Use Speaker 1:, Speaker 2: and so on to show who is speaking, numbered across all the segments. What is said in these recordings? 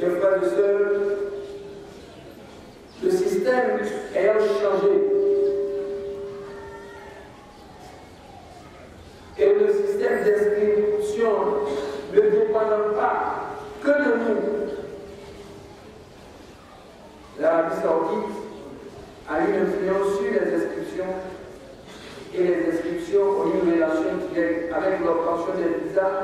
Speaker 1: Chers frères et sœurs, système ayant changé, et le système d'inscription ne dépendant pas que de nous, l'Arabie Saoudite a une influence sur les inscriptions et les inscriptions ont une relation directe avec l'obtention des visas.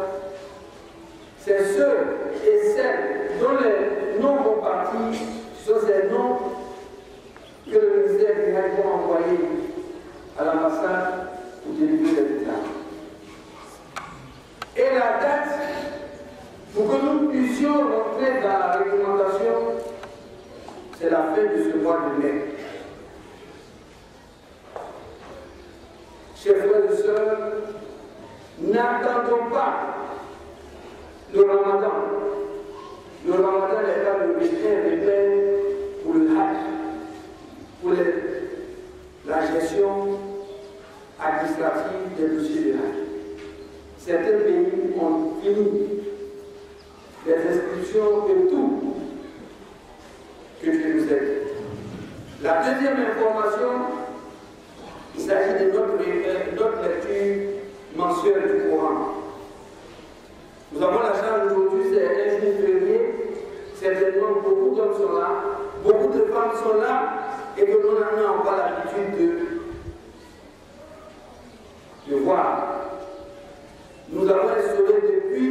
Speaker 1: C'est ceux et celles dont les noms vont partir sur ces noms que le ministère va envoyer à l'ambassade pour délivrer les visas. Et la date pour que nous puissions rentrer dans la réglementation, c'est la fin de ce mois de mai. Chers frères et sœurs, n'attendons pas le Ramadan. Le Ramadan n'est pas le repère pour le Hajj, pour la gestion administrative des dossiers de Hajj. Certains pays ont fini les inscriptions et tout. Que Dieu nous aide. La deuxième information, il s'agit de notre lecture mensuelle du Coran. Nous avons la chance aujourd'hui, c'est un jour férié, certainement beaucoup d'hommes sont là, beaucoup de femmes sont là, et que nous n'avons pas l'habitude de voir. Nous avons instauré depuis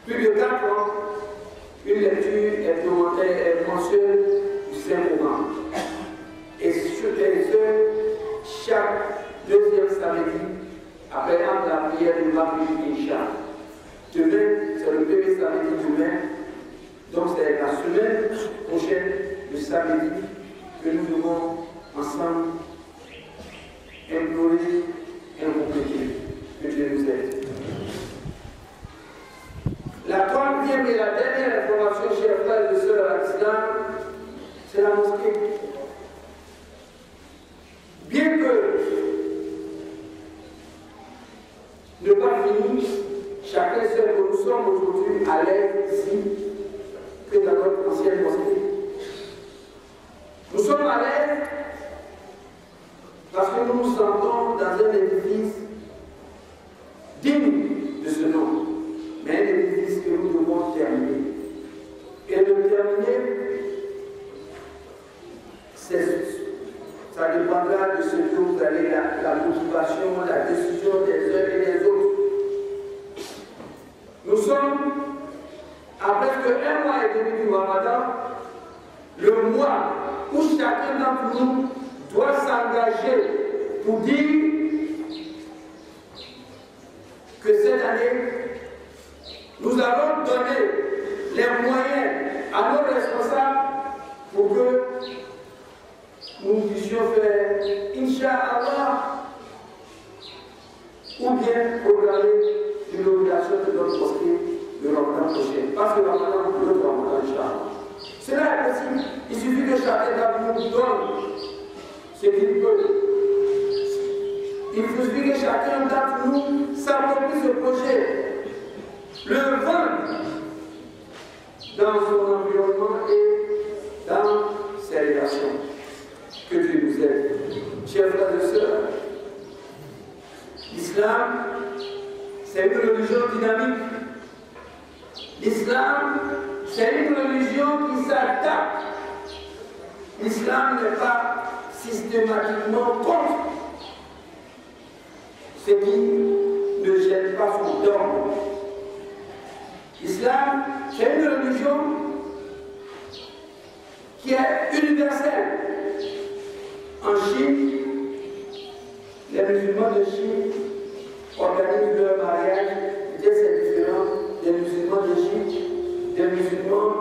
Speaker 1: plus de 4 ans une lecture hebdomadaire mensuelle du Saint-Coran. Et chaque deuxième samedi, après la prière du Maghrib Isha. Demain, c'est le premier samedi demain. Donc c'est la semaine prochaine, le samedi, que nous devons ensemble implorer et compléter. Que Dieu nous aide. La troisième et la dernière information, chers frères et sœurs à l'islam, c'est la mosquée. Bien que ne pas fini, chacun sait que nous sommes aujourd'hui à l'aise ici que dans notre ancienne mosquée. Nous sommes à l'aise parce que nous nous sentons dans un édifice digne de ce nom, mais un édifice que nous devons terminer. Et de terminer, ça dépendra de ce que vous allez, la motivation, la décision des uns et des autres. Nous sommes à presque 1 mois et demi du Ramadan, le mois où chacun d'entre nous doit s'engager pour dire que cette année, nous allons donner les moyens à nos responsables pour que nous puissions faire Inch'Allah ou bien programmer l'inauguration de notre mosquée le Ramadan prochain. Parce que le Ramadan, l'autre Ramadan, Inch'Allah. Cela est possible. Il suffit que chacun d'entre nous donne ce qu'il peut. Il suffit que chacun d'entre nous s'approprie ce projet, le vendre dans son environnement et dans ses relations. Que Dieu nous aide. Chers frères et sœurs, l'islam, c'est une religion dynamique. L'islam, c'est une religion qui s'adapte. L'islam n'est pas systématiquement contre ce qui ne gêne pas son dogme. L'islam, c'est une religion qui est universelle. En Chine, les musulmans de Chine organisent leur mariage, peut-être c'est différent des musulmans d'Égypte, des musulmans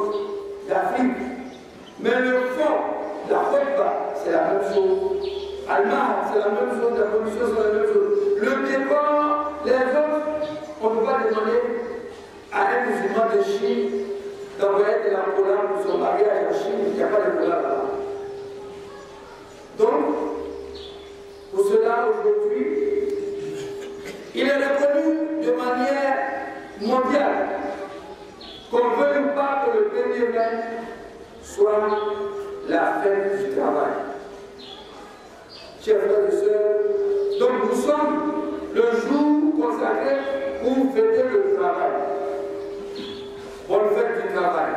Speaker 1: d'Afrique. Mais le fond, la khutba, c'est la même chose. Al-Mahd, c'est la même chose, la commission, c'est la même chose. Le décor, les autres, on ne peut pas demander à un musulman de Chine d'envoyer de la cola pour son mariage en Chine, il n'y a pas de cola là-bas. Donc, pour cela, aujourd'hui, il est reconnu de manière mondiale qu'on ne veut pas que le 1er mai soit la fête du travail. Chers frères et sœurs, donc nous sommes le jour consacré pour fêter le travail. Bonne fête du travail.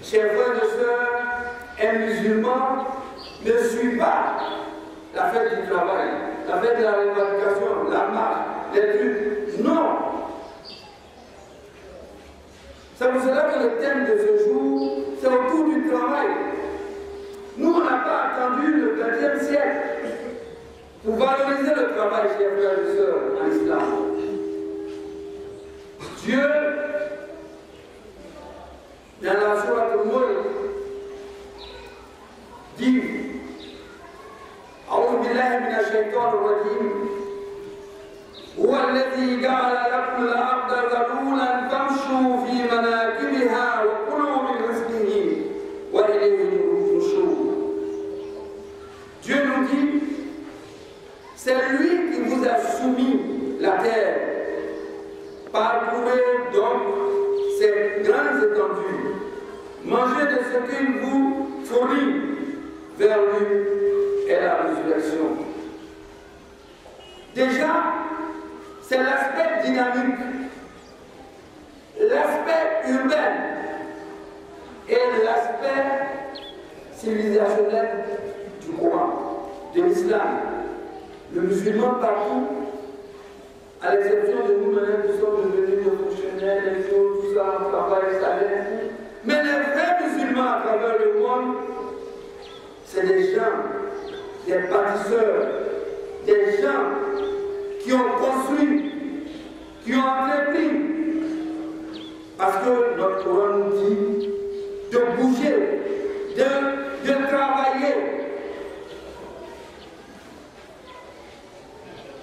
Speaker 1: Chers frères et sœurs, un musulman ne suit pas la fête du travail, la fête de la revendication, la marche, les trucs. Non! C'est pour cela que le thème de ce jour, c'est autour du travail. Nous, on n'a pas attendu le XXe siècle pour valoriser le travail, chers frères et sœurs, en islam. Dieu, dans la sourate Al-Mulk, dit أعوذ بالله من الشيطان الرجيم هو الذي جعل لكم الأرض ذلولا فامشوا في مناكبها وكلوا من رزقه وإليه النشور. Dieu nous dit, c'est lui qui vous a soumis la terre. Parcourez donc ces grandes étendues. Mangez de ce qu'il vous fournit. Vers lui est la résurrection. Déjà, c'est l'aspect dynamique, l'aspect urbain et l'aspect civilisationnel du Coran, de l'islam. Le musulman partout, à l'exception de nous-mêmes qui sommes devenus des fonctionnaires, les choses, tout ça, on travaille, salaire. Mais les vrais musulmans à travers le monde, c'est des gens, des bâtisseurs, des gens qui ont construit, qui ont entrepris. Parce que notre Coran nous dit de bouger, de travailler.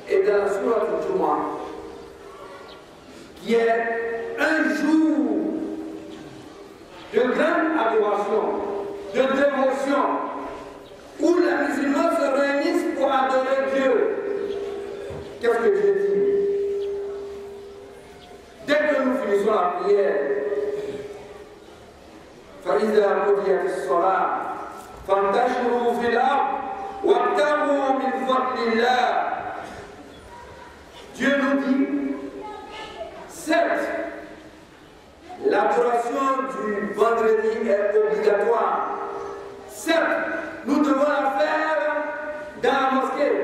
Speaker 1: Et dans la sourate Al-Jumu'ah, qui est un jour de grande adoration, de dévotion, où les musulmans se réunissent pour adorer Dieu. Qu'est-ce que Dieu dit? Dès que nous finissons la prière, فَإِذَا قُضِيَتِ الصَّلَاةُ فَانْتَشِرُوا فِي الْأَرْضِ وَابْتَغُوا مِنْ فَضْلِ اللَّهِ. Dieu nous dit, certes, l'adoration du vendredi est obligatoire. Certes, nous devons la faire dans la mosquée.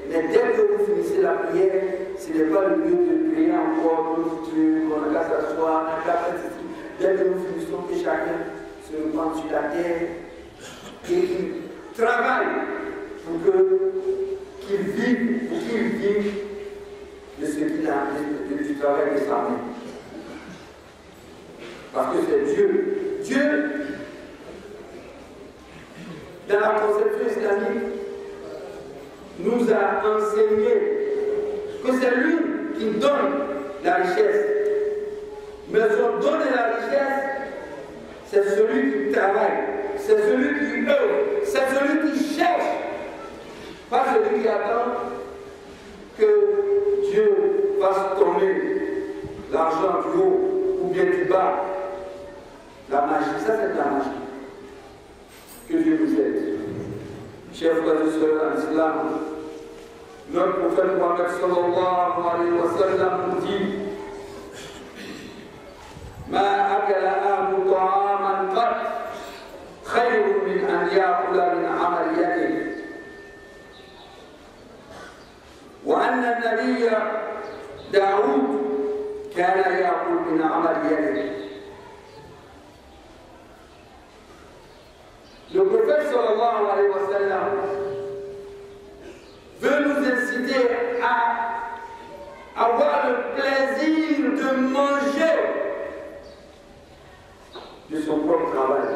Speaker 1: Mais dès que vous finissez la prière, ce n'est pas le lieu de prier encore d'autres trucs, on a qu'à s'asseoir, on a qu'à faire ceci. Dès que nous finissons, que chacun se répand sur la terre et qu'il travaille pour qu'il vive de ce qu'il a, du travail de sa main. Parce que c'est Dieu. Dieu, dans la conception islamique, nous a enseigné que c'est lui qui donne la richesse. Mais son don de la richesse, c'est celui qui travaille, c'est celui qui œuvre, c'est celui qui cherche, pas celui qui attend que Dieu fasse tomber l'argent du haut ou bien du bas. La magie, ça c'est de la magie. Que Dieu nous aide. Chers frères et sœurs en islam, notre prophète Mohammed sallallahu alayhi wa sallam nous dit ما أكل أهل طعاما قط خير من أن يأكل من عمل يده وأن النبي داود كان يأكل من عمل يده. Le prophète sallallahu alayhi wa sallam veut nous inciter à avoir le plaisir de manger de son propre travail,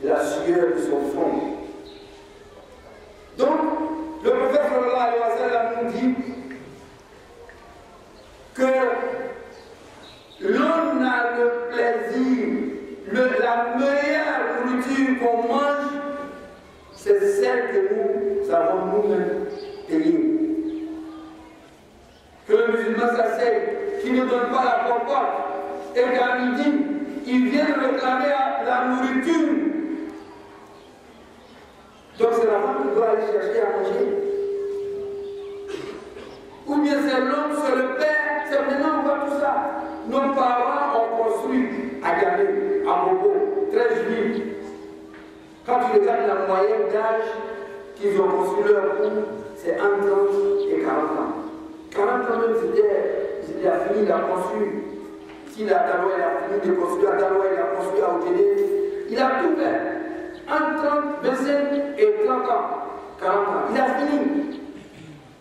Speaker 1: de la sueur de son front. Donc, le prophète sallallahu alayhi wa sallam nous dit que l'on a le plaisir, la meilleure nourriture qu'on mange, c'est celle que nous avons nous-mêmes payée. Que le musulman s'asseye, qui ne donne pas la compote, et qu'à midi, il vient réclamer la nourriture famille doit aller chercher à manger. Ou bien c'est l'homme, c'est le père, c'est maintenant on voit tout ça. Nos parents ont construit à Gabé, à Bobo, très juif. Quand tu regardes la moyenne d'âge qu'ils ont construit leur cours, c'est entre 30 et 40 ans. 40 ans même, c'était a fini, il a construit. S'il a Taloua, il a fini de construire à Taloua, il a construit à Oténé. Il a tout fait. Entre 30, 25 et 30 ans, 40 ans. Il a fini.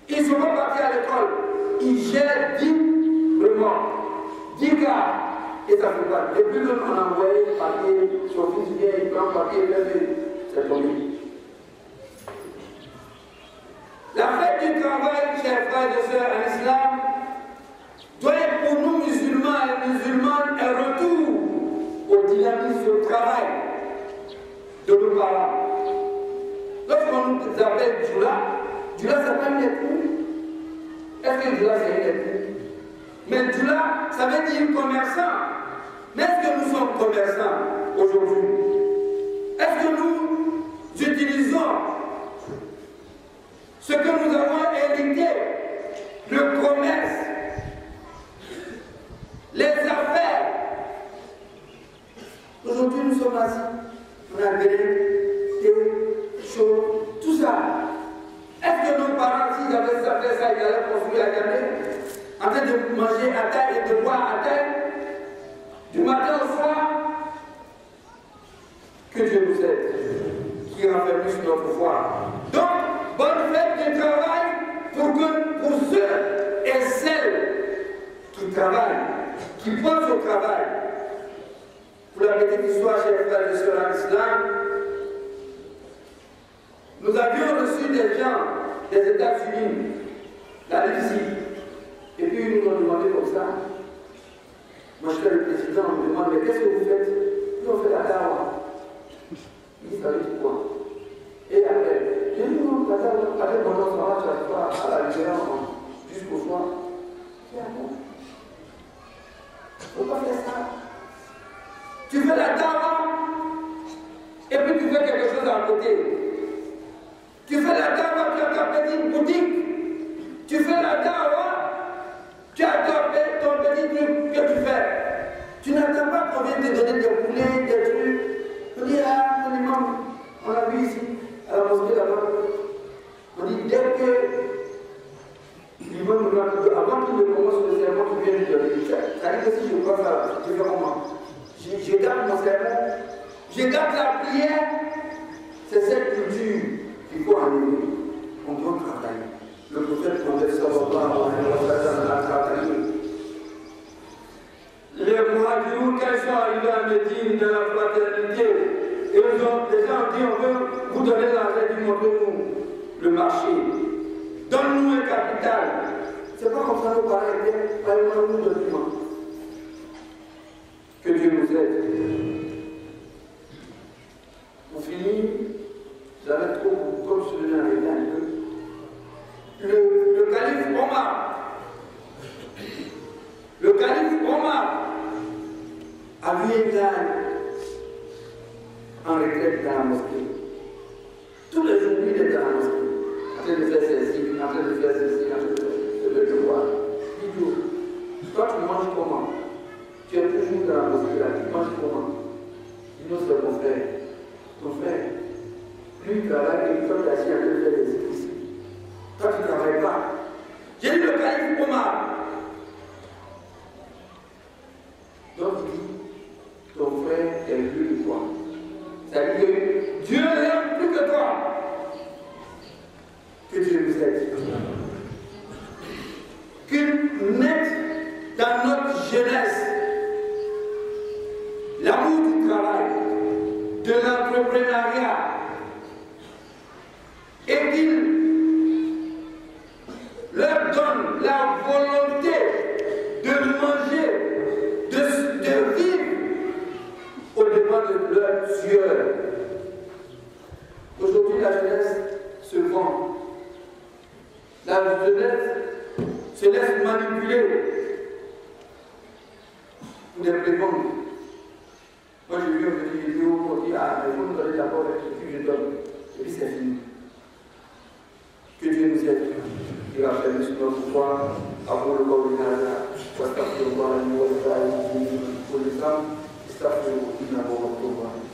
Speaker 1: Ils ne sont pas partis à l'école. Ils gèrent 10 vraiment, 10 gars. Et ça ne fait pas. Depuis qu'on a envoyé le papier, son fils vient, il prend le papier, c'est tombé. La fête du travail, chers frères et sœurs, en islam, doit être pour nous musulmans et musulmanes un retour au dynamisme au travail de nos parents. Lorsqu'on nous appelle Djoula, Djoula ça peut être époux. Est-ce que Djoula c'est une époux? Mais Djoula, ça veut dire commerçant. Mais est-ce que nous sommes commerçants aujourd'hui? Est-ce que nous utilisons ce que nous avons hérité, le commerce, les affaires? Aujourd'hui, nous sommes assis, on a grillé, thé, chaud, tout ça. Est-ce que nos parents, s'ils avaient fait ça, ils allaient construire la galerie, en train de manger à terre et de boire à terre, du matin au soir? Que Dieu nous aide, qui raffermisse notre foi. Donc, bonne fête du travail pour ceux et celles qui travaillent, qui pensent au travail. Pour la petite histoire, chers frères et sœurs en islam, nous avions reçu des gens des États-Unis, la visite, et puis ils nous ont demandé comme ça. Moi, je suis le président, on me demande, mais qu'est-ce que vous faites? Nous, on fait la dawa. Il dit, ça veut dire quoi? Et après, j'ai dit, non, la dawa, avec mon enfant, tu n'arrives pas à la lumière jusqu'au soir. Il dit, ah bon? Il ne faut pas faire ça. Tu fais la dawa, et puis tu fais quelque chose à côté. Tu fais la dawa, tu as ta petite boutique. Tu fais la dawa, tu as ton petit truc que tu fais. Tu n'attends pas qu'on vienne te donner des poulets, des trucs. On dit, ah, mon imam, on l'a vu ici, à la mosquée là-bas. On dit, dès que l'imam, avant qu'il ne commence le serment, tu viens lui donner. Ça dit que si je ne vois pas ça, je fais comment? Je garde mon serment, je garde la prière. C'est cette culture qu'il faut enlever. On doit travailler. Le prophète Mohammed sallallahu alayhi wa sallam a travaillé. Les Muhajiroun, quand ils sont arrivés à Médine de la fraternité, et les gens ont dit, on veut vous donner l'argent, ils montrez-nous le marché. Donne-nous un capital. C'est pas comme ça nos parents étaient, parlez-nous de documents. Que Dieu nous aide. Pour finir, j'avais trop, comme je venais arriver un peu. Le calife Omar a vu une dame en retraite dans la mosquée. Tous les jours, il est dans la mosquée, en train de faire ceci, en train de faire ceci, en train de faire devoir. Il dit, toi tu manges comment? Tu es toujours dans la mosquée là, tu manges comment? Il dit, non, c'est mon frère. Ton frère, lui il travaille et toi tu es assis en train de faire des exercices. Toi tu ne travailles pas. J'ai dit le calife Omar. Donc il dit, ton frère est plus que toi. C'est-à-dire que Dieu l'aime plus que toi. Que Dieu nous aide. Qu'il mette dans notre jeunesse l'amour du travail, de l'entrepreneuriat, et qu'il leur donne la volonté de manger, de vivre au dépend de leur sueur. Aujourd'hui, la jeunesse se vend. La jeunesse se laisse manipuler pour des prébendes. Moi, j'ai vu une petite vidéo pour dire, ah, il faut nous donner d'abord, et puis je donne. Et puis c'est fini. notre foi. أقول قولي هذا واستغفر الله لي ولسائر المسلمين من كل ذنب استغفروه إنه هو الغفور الرحيم.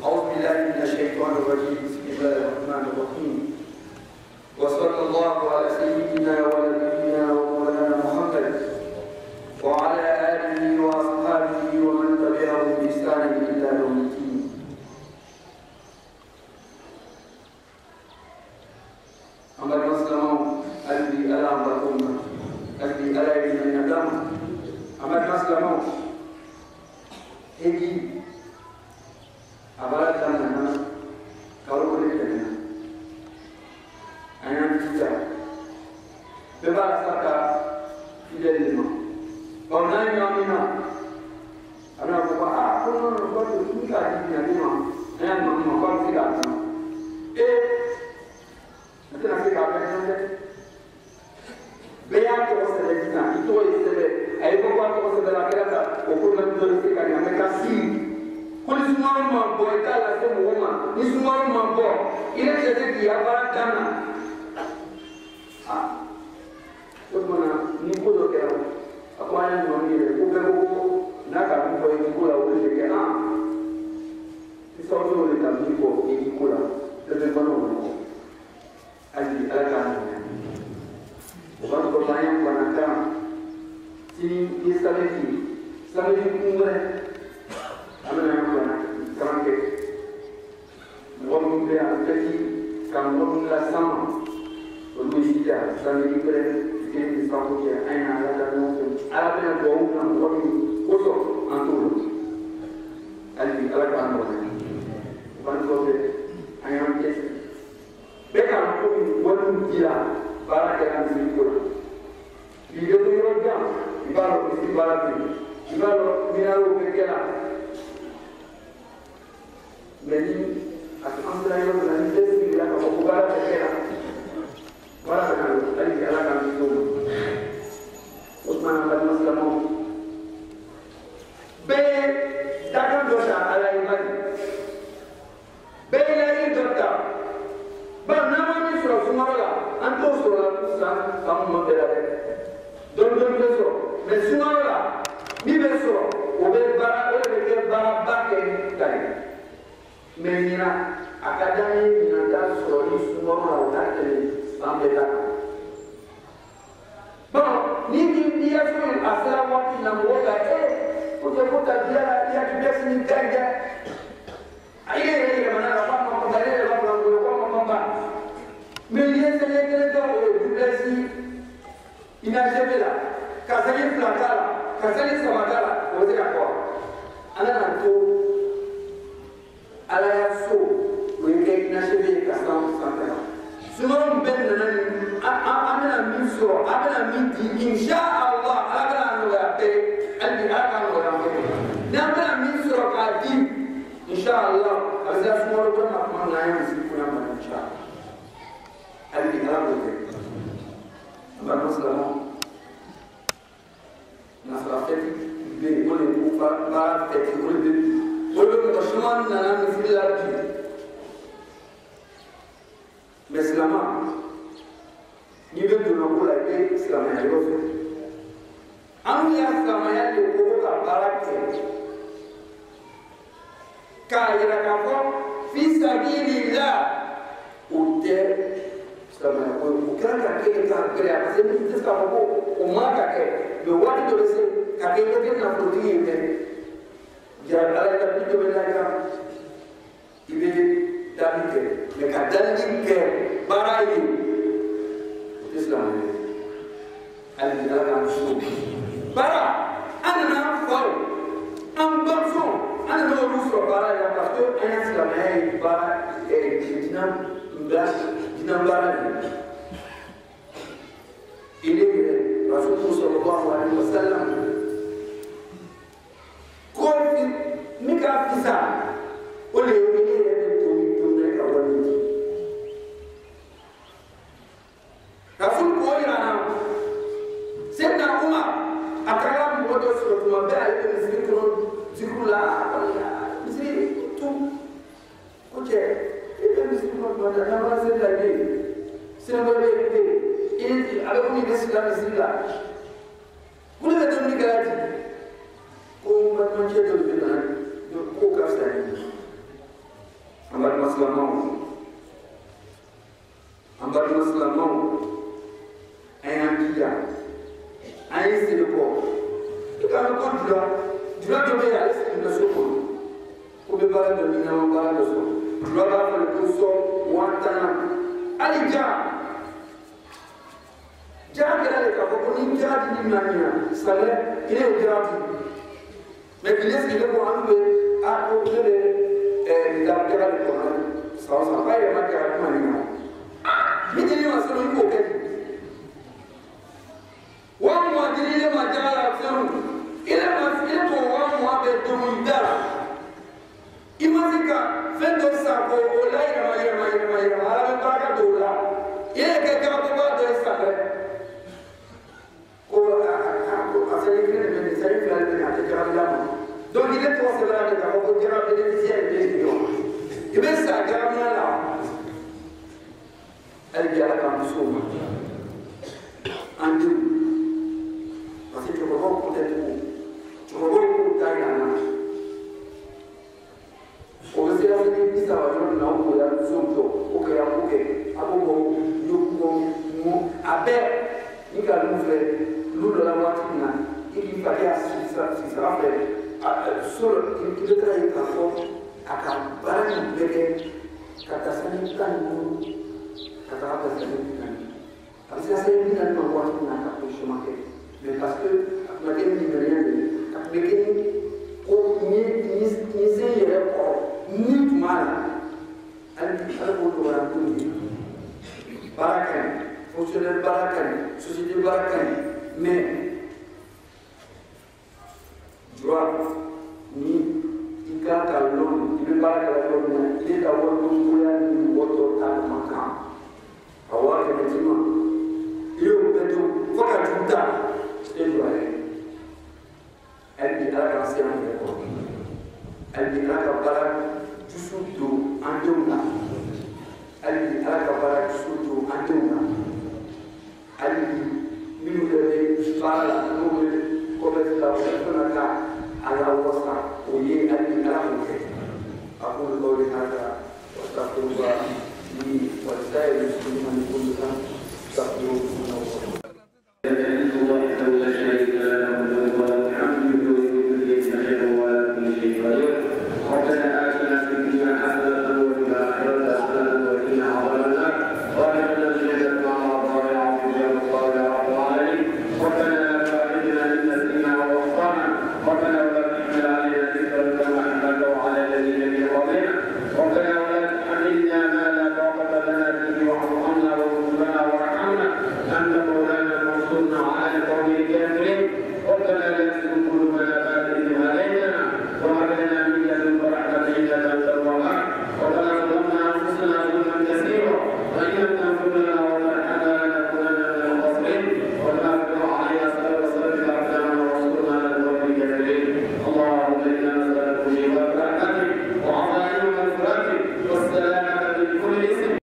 Speaker 1: أعوذ بالله من الشيطان الرجيم. بسم الله الرحمن الرحيم. وصلى الله على سيدنا ونبينا ومولانا محمد وعلى آله وأصحابه ومن تبعهم بإحسان إلى يوم الدين. أما المسلمون الذي ألا أمركم الذي ألا يبين الندم. أما المسلمون هذه أبدا كنا kalau boleh jadi, ayam kita bebas sahaja tidak lima. Kalau naik yang mana, anak bapa aku nak buat ini kali ni lima, ayam mana kalau tidak lima. Nanti nanti apa yang ada? Bayar tu pasal kita, itu istilah. Ayam bapa tu pasal dalam kereta, ukur nanti tu kali Amerika sih. Kalau semua orang mampu, kita langsung mengumam. Ini semua orang mampu. Ini jadi dia para dana. Tu mana ni kudo kira. Apa yang mengira? Bukan nak kami kau ini kula boleh jadi Isau tu boleh kami kau ini kula. Lebih mana? Adi akan. Bukan berbanyak banyak. Si Islam kumai. Kami nak orang ke orang yang jadi kamu mula sama orang mesti kami diberi kita satu je ayat ada dalam Arab yang bau yang orang kosong antur alih alakan orang bantu ayat kes bekal pun orang gila para jalan sikul video tu orang jam ibarat minaru berkela Jadi, alhamdulillah yang berlanjut bila kamu buka terkena, mana kan? Tadi kita akan itu. Usman Abdul Muslimu. Be, takkan dosa ala iman. Be lagi dosa. Bernama ni surah Sumarala. Antu surah Musa kamu membelah. Don besok. Sumarala. Ni besok. Obe bara bagai tadi. Mengira akademi minta sorry semua orang sampai datang. Bah, ni dia pun asal waktu nak buat putar dia juga sini kerja. Ayah ni mana apa dari apa. Million saya kerja juga si ina sebela. Kasih pelakala, kasih samadala, boleh apa? Anak tu ala ya so wenge na shebe ka sam santana sunon ben nan amana min so amana min di insha Allah agara no ya pe albi aka no ya pe na amana min so ka di insha Allah azza sunon ko na ma na ya si kuna ma insha Allah albi ala ko te amma muslimo na sarafeti be wole ko ba te ko de Walaupun Osman nana mesti lagi, Islama, ni betul nak pula itu Islam yang itu. Anu yang Islam yang itu bukan barat. Kaya kamu fisabilillah, udah Islam yang itu bukan kakek kerja. Pasal itu kamu umat kakek, dua itu bersih kakek itu nak pergi ini. Jangan ada yang itu berlaku. Ibu dah mikir, mereka jangan mikir barai Islam. Al-Islam itu bara, anak fau, ambil so, anak lulus bara yang pasti anak Islam bara jinam bara ini Rasulullah Sallallahu Alaihi Wasallam. Mika bisa, oleh ini itu mereka wanita. Rasul boleh mana? Sedang Umar, akalam circular, tout. Ok, et bien, c'est la vie. C'est la vérité. Il avec une université là. Vous devez devenir gratuit. Comme maintenant, tu es devenu de co-café. En bas de Maslamon. En bas de Maslamon. Un Anguilla. Un essai de port. Quand le code là, tu vas tomber à l'est de ce code. Pour me parler de minimum, parler de ça. Tu vas faire le cursus Wantana. Allez, déjà. Déjà, quel est le cas? Pour une garde d'Imania, ça l'est, il est au garde. Mais il laisse qu'il est pour enlever à côté de la garde de Coran. Ça ne va pas y avoir de garde de Mania. Mais il y a un seul niveau auquel. One mois, il est ma garde. Il est pour one mois de Domida. Imagine que fait de ça pour là, il y a un bagage de là. Il y a quelqu'un qui va de ça. Donc il est trop sévère avec la robe de bénéficiaire des millions. Et bien ça, gamin là, elle vient à la campagne. En deux. Parce que tu revois peut-être où. Tu revois où taille la main. Au lieu de faire des ça va donner là où il y a un zoom ok, à bon, nous, à bête, il y a un frère. Nous de la moitié, il fallait assister, si ça va faire, sur le travail de force, à Kabbalah, il y a Katasani Tanu, Katasani Tanu. Parce que c'est une année pour voir qui n'a pas pu se manquer. Mais parce que, la guerre n'est rien de. Mais ni c'est ni mal. Elle dit, elle vous le raconter. Barakan, fonctionnaire Barakan, société Barakan. Mais, droit, ni il y a un long, il ne va pas l'homme, il est à voir le votre temps. À voir effectivement, il y a un peu de fois à tout temps, et je dois aller. Elle dit à la cancer en école. Elle dit à la cabara du sous-do en deux mois. Elle dit à la cabara du sous-do en deux mois. Elle dit. Nous devons parler comme la personne à la voix, au lieu à la montée. Après le mot de Nada, on s'appelle ni, on s'appelle,